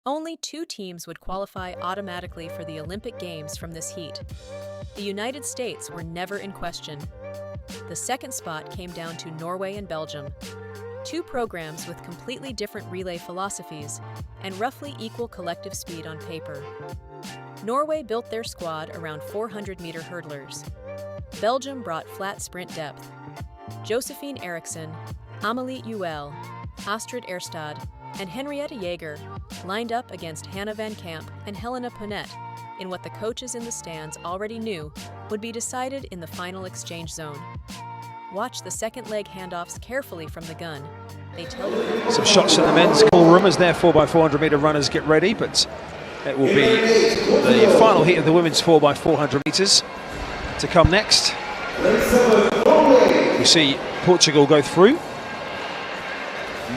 Only 2 teams would qualify automatically for the Olympic Games from this heat. The United States were never in question. The second spot came down to Norway and Belgium. 2 programs with completely different relay philosophies and roughly equal collective speed on paper. Norway built their squad around 400-meter hurdlers. Belgium brought flat sprint depth. Josephine Eriksson, Amelie Uel, Astrid Erstad, and Henriette Jaeger lined up against Hannah van Kamp and Helena Ponette in what the coaches in the stands already knew would be decided in the final exchange zone. Watch the second leg handoffs carefully from the gun. They tell you some shots in the men's call room as their 4x400 meter runners get ready, but it will be the final heat of the women's 4x400 meters to come next. We see Portugal go through.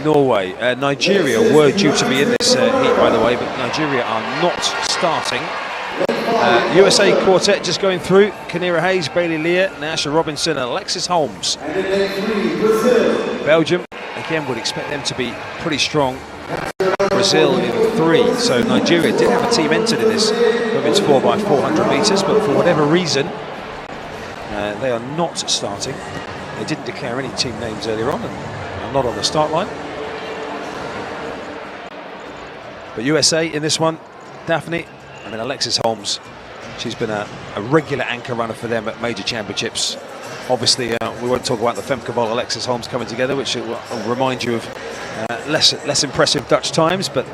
Norway, Nigeria were due to be in this heat, by the way, but Nigeria are not starting. USA quartet just going through. Kinera Hayes, Bailey Lear, Nassau Robinson and Alexis Holmes. Belgium, again, would expect them to be pretty strong. Brazil in 3. So Nigeria did have a team entered in this women's 4x400 meters, but for whatever reason, they are not starting. They didn't declare any team names earlier on, and are not on the start line. But USA in this one, Daphne, Alexis Holmes, she's been a regular anchor runner for them at major championships. Obviously, we won't talk about the Femke Bol, Alexis Holmes coming together, which will remind you of less impressive Dutch times, but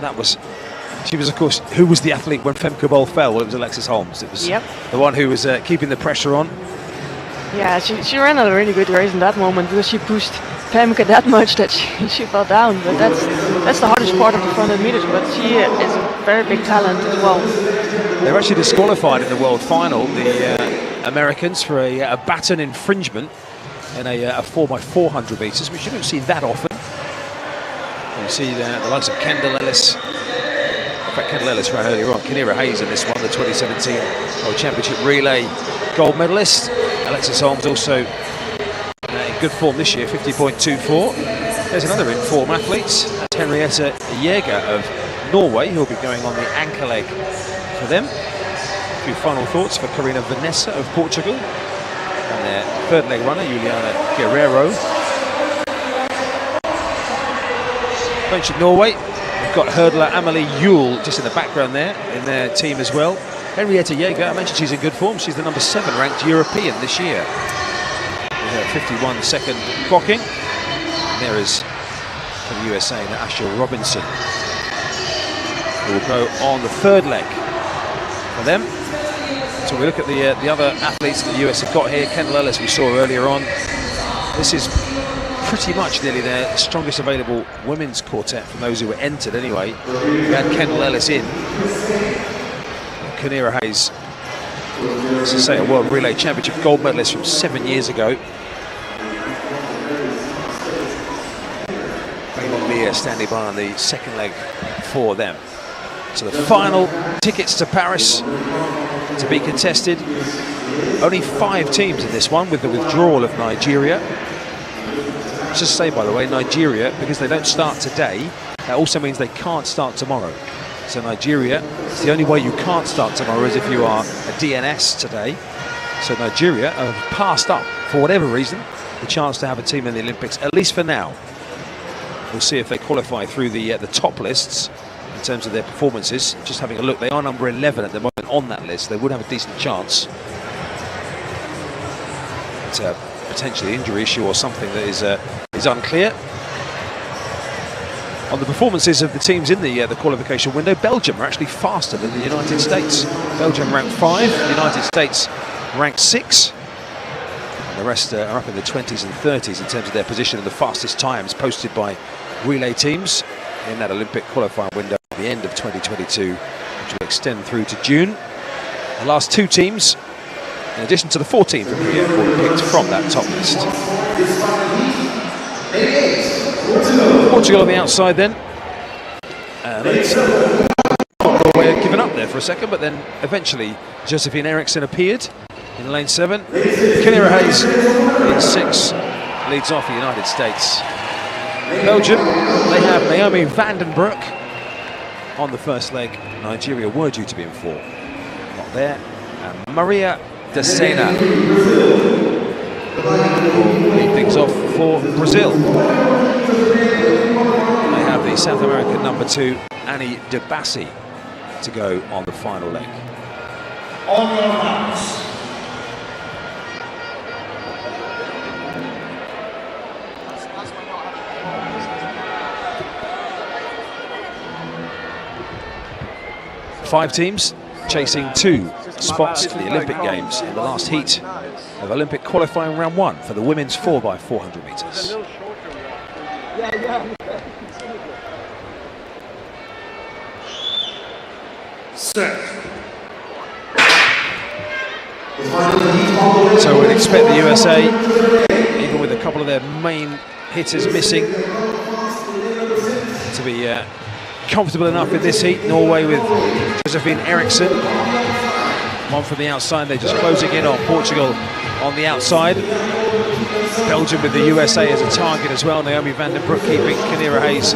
she was, of course, who was the athlete when Femke Bol fell? Well, it was Alexis Holmes. It was the one who was keeping the pressure on. Yeah, she ran a really good race in that moment because she pushed Femke that much that she fell down. But that's the hardest part of the 400 meters. But she is a very big talent as well. They were actually disqualified in the world final, the Americans, for a baton infringement in a 4x400 meters, which you don't see that often. You see the likes of Kendall Ellis. In fact, Kendall Ellis ran earlier on. Kinera Hayes in this one, the 2017 World Championship relay gold medalist. Alexis Holmes also in good form this year, 50.24. There's another in-form athlete. That's Henriette Jaeger of Norway, who'll be going on the anchor leg for them. A few final thoughts for Karina Vanessa of Portugal. And their third leg runner, Juliana Guerrero. Mentioned Norway. We've got hurdler Amelie Uel just in the background there in their team as well. Henriette Jaeger, I mentioned she's in good form. She's the number 7 ranked European this year. With her 51-second clocking. And there is from the USA, Nassau Robinson, who will go on the third leg for them. So we look at the other athletes that the US have got here. Kendall Ellis we saw earlier on. This is pretty much nearly their strongest available women's quartet from those who were entered anyway. We had Kendall Ellis in. Kinera Hayes, as I say, a World Relay Championship gold medalist from 7 years ago. Bailey Lear standing by on the second leg for them. So the final tickets to Paris to be contested. Only 5 teams in this one, with the withdrawal of Nigeria. Just to say, by the way, Nigeria, because they don't start today, that also means they can't start tomorrow. So Nigeria, it's the only way you can't start tomorrow is if you are a DNS today. So Nigeria have passed up, for whatever reason, the chance to have a team in the Olympics, at least for now. We'll see if they qualify through the top lists in terms of their performances. Just having a look, they are number 11 at the moment on that list. They would have a decent chance. It's a potentially injury issue or something that is unclear. On the performances of the teams in the qualification window, Belgium are actually faster than the United States. Belgium ranked 5, the United States ranked 6. And the rest are up in the 20s and 30s in terms of their position in the fastest times posted by relay teams in that Olympic qualifying window at the end of 2022, which will extend through to June. The last 2 teams, in addition to the 4 teams that were picked from that top list. Portugal on the outside then. Norway had given up there for a second, but then eventually Josephine Eriksson appeared in lane 7. Kinera Hayes in 6 leads off the United States. Belgium, they have Naomi van den Broek on the first leg. Nigeria were due to be in 4. Not there. And Maria de Sena will lead things off for Brazil. They have the South American number 2, Annie de Bassi, to go on the final leg. On your marks. Five teams chasing 2 spots for the Olympic Games in the last heat of Olympic qualifying round 1 for the women's 4x400 meters. Set. So we'd expect the USA, even with a couple of their main hitters missing, to be comfortable enough in this heat. Norway with Josephine Eriksson, one from the outside. They're just closing in on Portugal on the outside. Belgium with the USA as a target as well. Naomi van den Broek keeping Kinera Hayes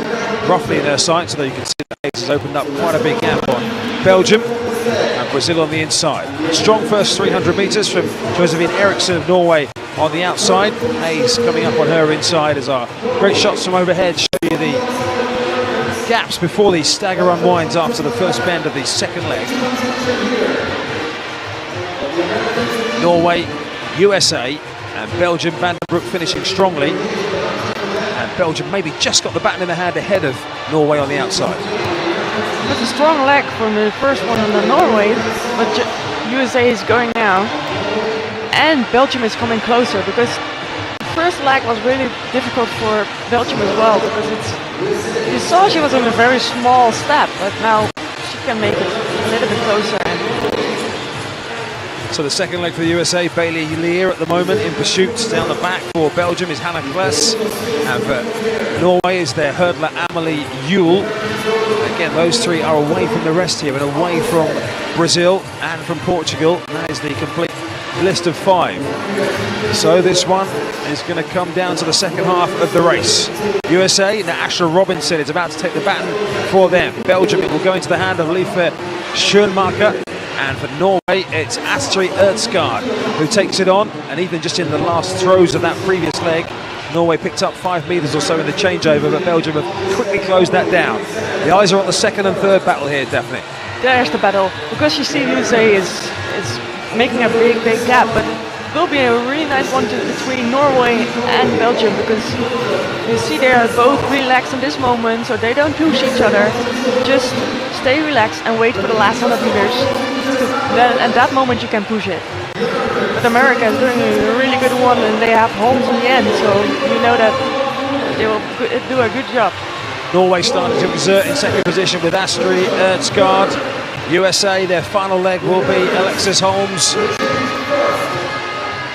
roughly in her sight, so that you can see that Hayes has opened up quite a big gap on Belgium. And Brazil on the inside. Strong first 300 meters from Josephine Eriksson of Norway on the outside. Hayes coming up on her inside as our great shots from overhead show you the gaps before the stagger unwinds after the first bend of the second leg. Norway, USA and Belgium, Van den Broek finishing strongly. And Belgium maybe just got the baton in the hand ahead of Norway on the outside. That's a strong leg from the first one on the Norway, but USA is going now. And Belgium is coming closer, because the first leg was really difficult for Belgium as well, because you saw she was on a very small step, but now she can make it a little bit closer. So the second leg for the USA, Bailey Lear at the moment in pursuit. Down the back for Belgium is Hannah Kless, and for Norway is their hurdler Amelie Yule. Again, those 3 are away from the rest here, and away from Brazil and from Portugal. That is the complete list of 5. So this one is going to come down to the second half of the race. USA, Naasha Robinson is about to take the baton for them. Belgium, it will go into the hand of Lieve Schoenmaker. And for Norway, it's Astrid Ertsgaard who takes it on. And even just in the last throws of that previous leg, Norway picked up 5 meters or so in the changeover, but Belgium have quickly closed that down. The eyes are on the second and third battle here, Daphne. There's the battle, because you see USA is making a big gap, but it will be a really nice one between Norway and Belgium, because you see they are both relaxed in this moment, so they don't push each other. Just stay relaxed and wait for the last 100 meters. Then at that moment you can push it. But America is doing a really good one, and they have Holmes in the end, so you know that they will do a good job. Norway starting to exert in second position with Astrid Ertsgaard. USA, their final leg will be Alexis Holmes.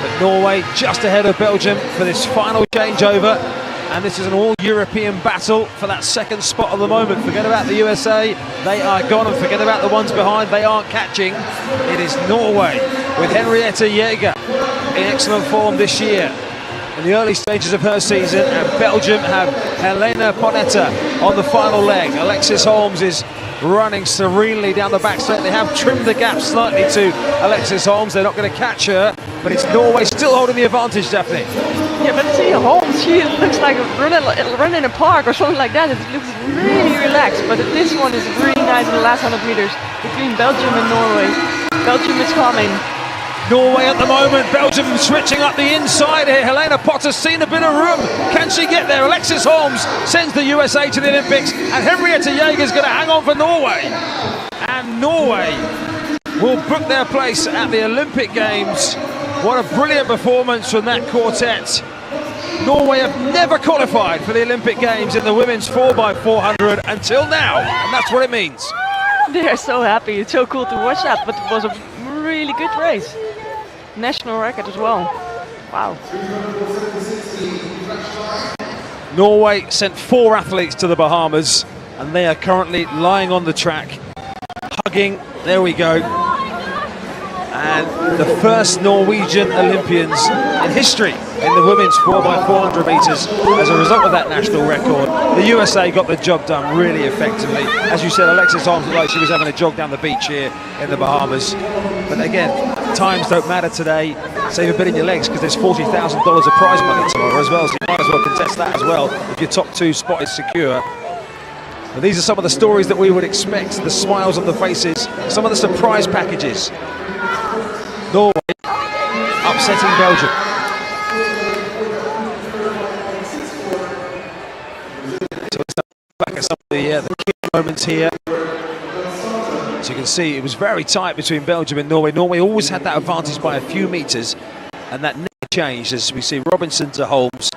But Norway just ahead of Belgium for this final changeover. And this is an all-European battle for that second spot at the moment. Forget about the USA, they are gone, and forget about the ones behind, they aren't catching. It is Norway with Henriette Jaeger in excellent form this year in the early stages of her season, and Belgium have Helena Ponetta on the final leg. Alexis Holmes is running serenely down the back straight. They have trimmed the gap slightly to Alexis Holmes. They're not going to catch her, but it's Norway still holding the advantage, Daphne. Yeah, but see, Holmes, she looks like running in a park or something like that. It looks really relaxed, but this one is really nice in the last 100 meters between Belgium and Norway. Belgium is coming. Norway at the moment, Belgium switching up the inside here. Helena Potter's seen a bit of room. Can she get there? Alexis Holmes sends the USA to the Olympics, and Henriette Jaeger is going to hang on for Norway. And Norway will book their place at the Olympic Games. What a brilliant performance from that quartet. Norway have never qualified for the Olympic Games in the women's 4x400 until now, and that's what it means. They are so happy. It's so cool to watch that, but it was a really good race. National record as well. Wow. Norway sent 4 athletes to the Bahamas, and they are currently lying on the track, hugging. There we go. and the first Norwegian Olympians in history in the women's 4x400 meters. As a result of that national record, the USA got the job done really effectively. As you said, Alexis Holmes looked like she was having a jog down the beach here in the Bahamas. But again, times don't matter today. Save a bit in your legs, because there's $40,000 of prize money tomorrow as well, so you might as well contest that as well if your top two spot is secure. And these are some of the stories that we would expect, the smiles on the faces, some of the surprise packages. Norway upsetting Belgium. So let's look back at some of the key moments here. As you can see, it was very tight between Belgium and Norway. Norway always had that advantage by a few meters, and that never changed as we see Robinson to Holmes.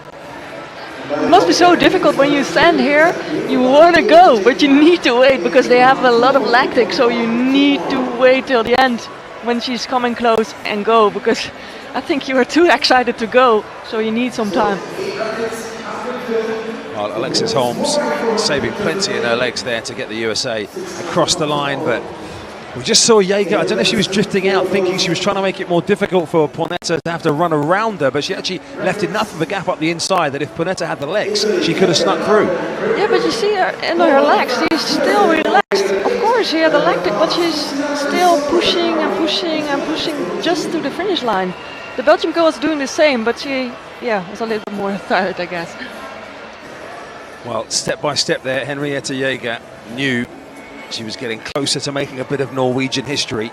It must be so difficult when you stand here, you want to go, but you need to wait because they have a lot of lactic, so you need to wait till the end when she's coming close and go, because I think you are too excited to go, so you need some time. Well, Alexis Holmes saving plenty in her legs there to get the USA across the line, but we just saw Jaeger. I don't know if she was drifting out, thinking she was trying to make it more difficult for Ponetta to have to run around her, but she actually left enough of a gap up the inside that if Ponetta had the legs, she could have snuck through. Yeah, but you see her in her legs, she's still relaxed. Of course, she had the lactic, but she's still pushing and pushing and pushing just to the finish line. The Belgian girl was doing the same, but she, was a little bit more tired, I guess. Well, step by step there, Henriette Jaeger knew she was getting closer to making a bit of Norwegian history.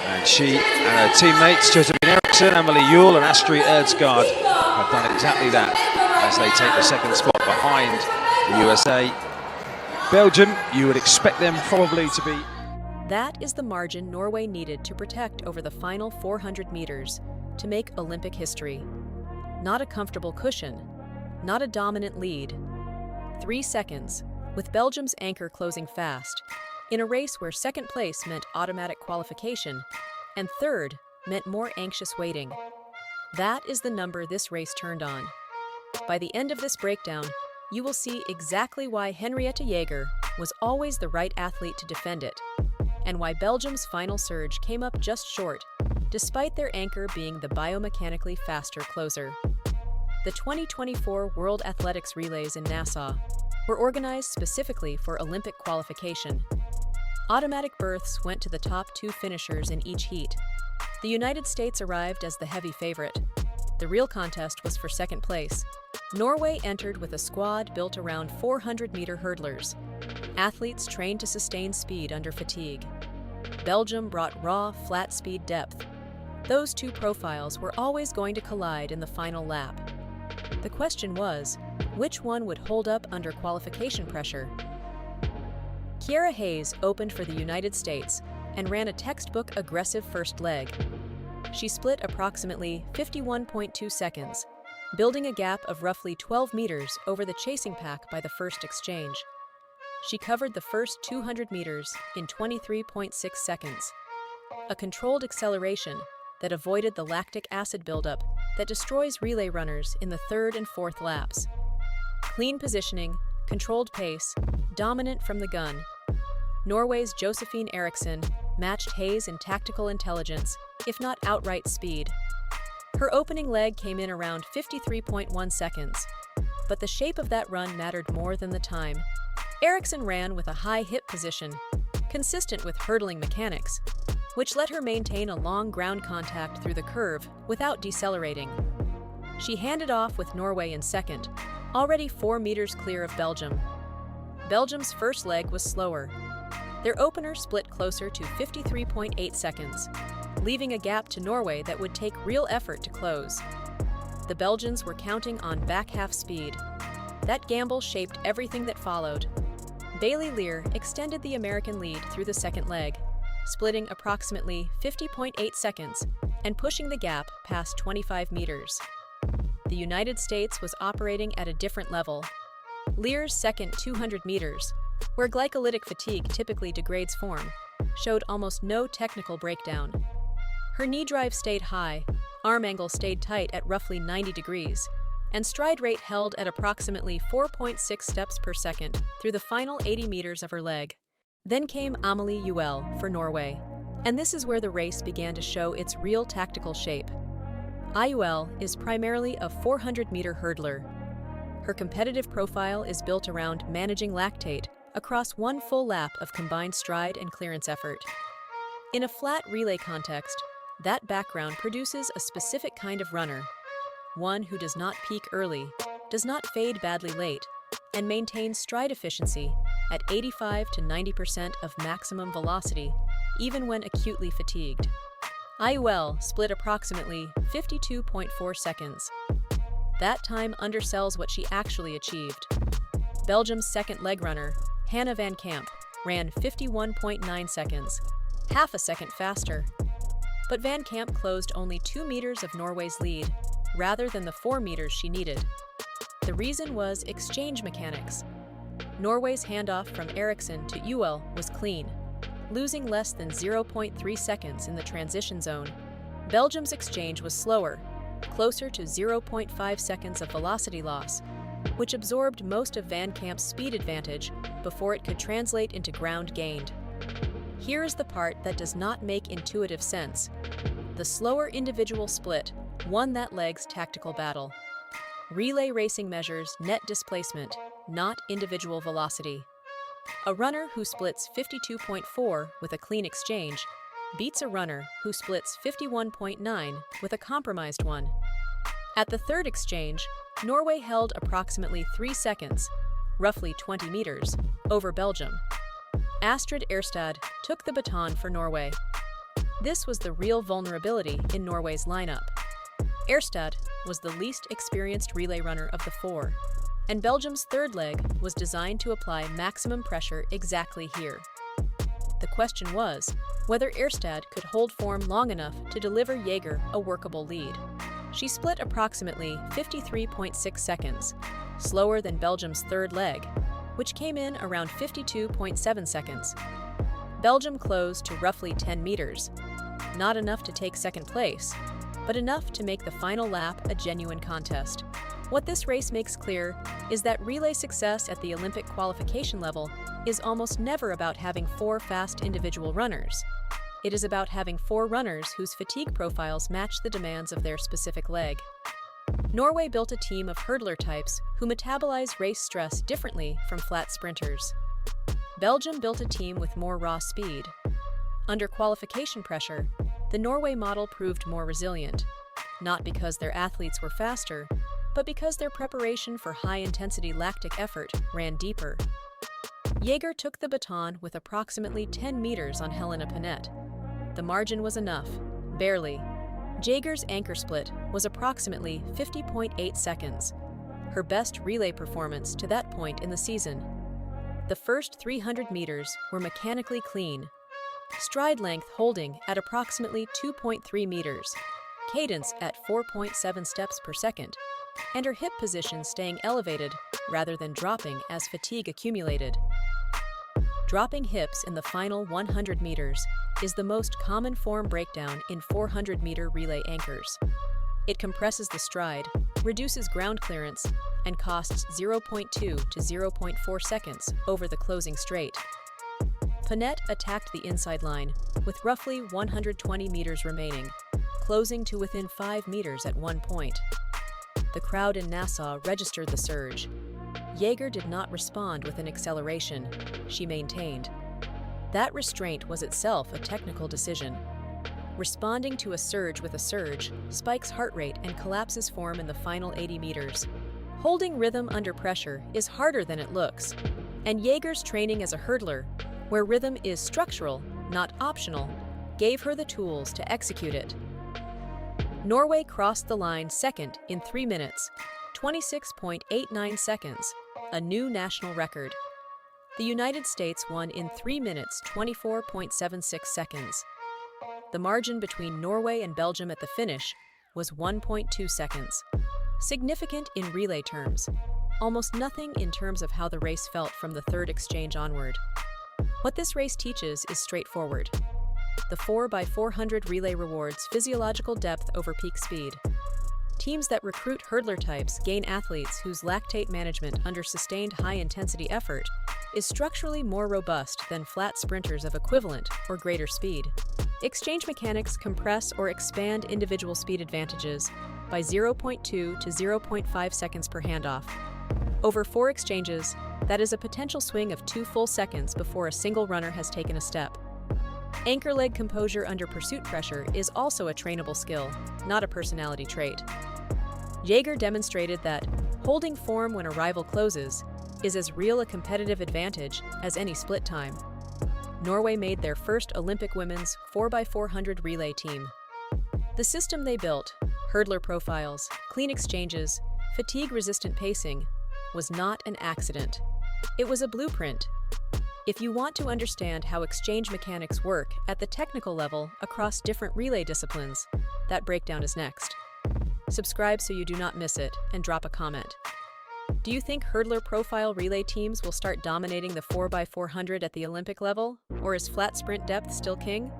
And she and her teammates, Josephine Eriksson, Amelie Juhl and Astrid Erdsgaard, have done exactly that as they take the second spot behind the USA. Belgium, you would expect them probably to be... That is the margin Norway needed to protect over the final 400 meters to make Olympic history. Not a comfortable cushion, not a dominant lead. 3 seconds, with Belgium's anchor closing fast, in a race where second place meant automatic qualification and third meant more anxious waiting. That is the number this race turned on. By the end of this breakdown, you will see exactly why Henriette Jaeger was always the right athlete to defend it, and why Belgium's final surge came up just short, despite their anchor being the biomechanically faster closer. The 2024 World Athletics Relays in Nassau were organized specifically for Olympic qualification. Automatic berths went to the top 2 finishers in each heat. The United States arrived as the heavy favorite. The real contest was for second place. Norway entered with a squad built around 400-meter hurdlers, athletes trained to sustain speed under fatigue. Belgium brought raw, flat speed depth. Those two profiles were always going to collide in the final lap. The question was, which one would hold up under qualification pressure? Kiera Hayes opened for the United States and ran a textbook aggressive first leg. She split approximately 51.2 seconds, building a gap of roughly 12 meters over the chasing pack by the first exchange. She covered the first 200 meters in 23.6 seconds, a controlled acceleration that avoided the lactic acid buildup that destroys relay runners in the 3rd and 4th laps. Clean positioning, controlled pace, dominant from the gun. Norway's Josephine Eriksson matched Hayes in tactical intelligence, if not outright speed. Her opening leg came in around 53.1 seconds, but the shape of that run mattered more than the time. Eriksson ran with a high hip position, consistent with hurdling mechanics, which let her maintain a long ground contact through the curve without decelerating. She handed off with Norway in second, already 4 meters clear of Belgium. Belgium's first leg was slower. Their opener split closer to 53.8 seconds, leaving a gap to Norway that would take real effort to close. The Belgians were counting on back half speed. That gamble shaped everything that followed. Bailey Lear extended the American lead through the second leg, splitting approximately 50.8 seconds and pushing the gap past 25 meters. The United States was operating at a different level. Lear's second 200 meters, where glycolytic fatigue typically degrades form, showed almost no technical breakdown. Her knee drive stayed high, arm angle stayed tight at roughly 90 degrees, and stride rate held at approximately 4.6 steps per second through the final 80 meters of her leg. Then came Amelie Juhl for Norway, And this is where the race began to show its real tactical shape. IUL is primarily a 400-meter hurdler. Her competitive profile is built around managing lactate across one full lap of combined stride and clearance effort. In a flat relay context, that background produces a specific kind of runner, one who does not peak early, does not fade badly late, and maintains stride efficiency at 85 to 90% of maximum velocity, even when acutely fatigued. IUL split approximately 52.4 seconds. That time undersells what she actually achieved. Belgium's second leg runner, Hannah van Kamp, ran 51.9 seconds, half a second faster. But Van Kamp closed only 2 meters of Norway's lead, rather than the 4 meters she needed. The reason was exchange mechanics. Norway's handoff from Eriksson to UL was clean, losing less than 0.3 seconds in the transition zone. Belgium's exchange was slower, closer to 0.5 seconds of velocity loss, which absorbed most of Van Kamp's speed advantage before it could translate into ground gained. Here is the part that does not make intuitive sense. The slower individual split won that leg's tactical battle. Relay racing measures net displacement, not individual velocity. A runner who splits 52.4 with a clean exchange beats a runner who splits 51.9 with a compromised one. At the third exchange, Norway held approximately 3 seconds, roughly 20 meters, over Belgium. Astrid Erstad took the baton for Norway. This was the real vulnerability in Norway's lineup. Erstad was the least experienced relay runner of the four, and Belgium's third leg was designed to apply maximum pressure exactly here. The question was whether Erstad could hold form long enough to deliver Jaeger a workable lead. She split approximately 53.6 seconds, slower than Belgium's third leg, which came in around 52.7 seconds. Belgium closed to roughly 10 meters, not enough to take second place, but enough to make the final lap a genuine contest. What this race makes clear is that relay success at the Olympic qualification level is almost never about having 4 fast individual runners. It is about having 4 runners whose fatigue profiles match the demands of their specific leg. Norway built a team of hurdler types who metabolize race stress differently from flat sprinters. Belgium built a team with more raw speed. Under qualification pressure, the Norway model proved more resilient, not because their athletes were faster, but because their preparation for high-intensity lactic effort ran deeper. Jaeger took the baton with approximately 10 meters on Helena Panette. The margin was enough, barely. Jaeger's anchor split was approximately 50.8 seconds, her best relay performance to that point in the season. The first 300 meters were mechanically clean, stride length holding at approximately 2.3 meters, cadence at 4.7 steps per second, and her hip position staying elevated rather than dropping as fatigue accumulated. Dropping hips in the final 100 meters is the most common form breakdown in 400-meter relay anchors. It compresses the stride, reduces ground clearance, and costs 0.2 to 0.4 seconds over the closing straight. Panette attacked the inside line with roughly 120 meters remaining, closing to within 5 meters at one point. The crowd in Nassau registered the surge. Jaeger did not respond with an acceleration, she maintained. That restraint was itself a technical decision. Responding to a surge with a surge spikes heart rate and collapses form in the final 80 meters. Holding rhythm under pressure is harder than it looks, and Jaeger's training as a hurdler, where rhythm is structural, not optional, gave her the tools to execute it. Norway crossed the line second in 3 minutes, 26.89 seconds, a new national record. The United States won in 3 minutes, 24.76 seconds. The margin between Norway and Belgium at the finish was 1.2 seconds. Significant in relay terms, almost nothing in terms of how the race felt from the third exchange onward. What this race teaches is straightforward. The 4x400 relay rewards physiological depth over peak speed. Teams that recruit hurdler types gain athletes whose lactate management under sustained high-intensity effort is structurally more robust than flat sprinters of equivalent or greater speed. Exchange mechanics compress or expand individual speed advantages by 0.2 to 0.5 seconds per handoff. Over 4 exchanges, that is a potential swing of 2 full seconds before a single runner has taken a step. Anchor leg composure under pursuit pressure is also a trainable skill, not a personality trait. Jaeger demonstrated that holding form when a rival closes is as real a competitive advantage as any split time. Norway made their first Olympic women's 4x400 relay team. The system they built, hurdler profiles, clean exchanges, fatigue-resistant pacing, was not an accident. It was a blueprint. If you want to understand how exchange mechanics work at the technical level across different relay disciplines, that breakdown is next. Subscribe so you do not miss it, and drop a comment. Do you think hurdler profile relay teams will start dominating the 4x400 at the Olympic level, or is flat sprint depth still king?